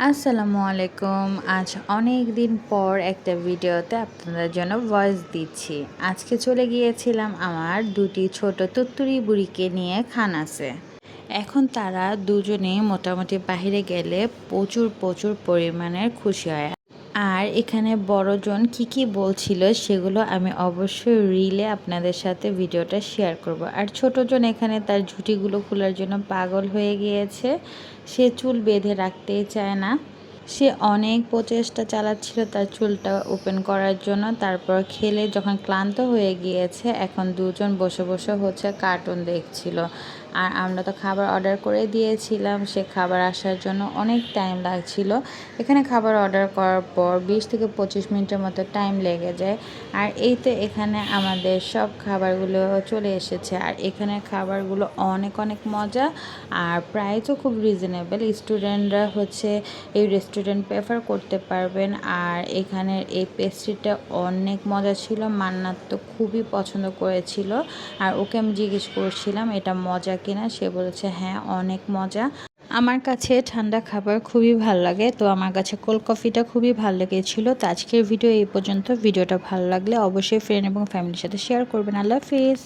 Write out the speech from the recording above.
আসসালামু আলাইকুম। আজ অনেক দিন পর একটা ভিডিওতে আপনাদের জন্য ভয়েস দিচ্ছি। আজকে চলে গিয়েছিলাম আমার দুটি ছোট তুত্তুরি বুড়িকে নিয়ে খানাসে। এখন তারা দুজনেই মোটামুটি বাহিরে গেলে প্রচুর প্রচুর পরিমাণের খুশি হয়। আর এখানে বড়জন কি বলছিল সেগুলো আমি অবশ্যই রিলে আপনাদের সাথে ভিডিওটা শেয়ার করব। আর ছোটজন এখানে তার ঝুঁটিগুলো খোলার জন্য পাগল হয়ে গিয়েছে। সে চুল বেঁধে রাখতেই চায় না। সে অনেক প্রচেষ্টা চালাচ্ছিল তার চুলটা ওপেন করার জন্য। তারপর খেলে যখন ক্লান্ত হয়ে গিয়েছে, এখন দুজন বসে বসে কার্টুন দেখছিল। আর আমরা তো খাবার অর্ডার করে দিয়েছিলাম, সে খাবার আসার জন্য অনেক টাইম লাগছিল। এখানে খাবার অর্ডার করার পর 20 থেকে 25 মিনিটের মতো টাইম লেগে যায়। আর এই তো এখানে আমাদের সব খাবারগুলো চলে এসেছে। আর এখানে খাবারগুলো অনেক অনেক মজা, আর প্রাইসও খুব রিজনেবল। স্টুডেন্টরা এই রেস্টুরেন্ট প্রেফার করতে পারবেন। আর এখানের এই পেস্ট্রিটা অনেক মজা ছিল। মান্নাত তো খুবই পছন্দ করেছিল। আর ওকে আমি জিজ্ঞেস করছিলাম এটা মজা কিনা, সে বলেছে হ্যাঁ অনেক মজা। আমার কাছে ঠান্ডা খাবার খুবই ভালো লাগে, তো আমার কাছে কোল্ড কফিটা খুবই ভালো লেগেছিল। তো আজকের ভিডিও এই পর্যন্ত। ভিডিওটা ভালো লাগলে অবশ্যই ফ্রেন্ড এবং ফ্যামিলির সাথে শেয়ার করবেন। আল্লাহ হাফিজ।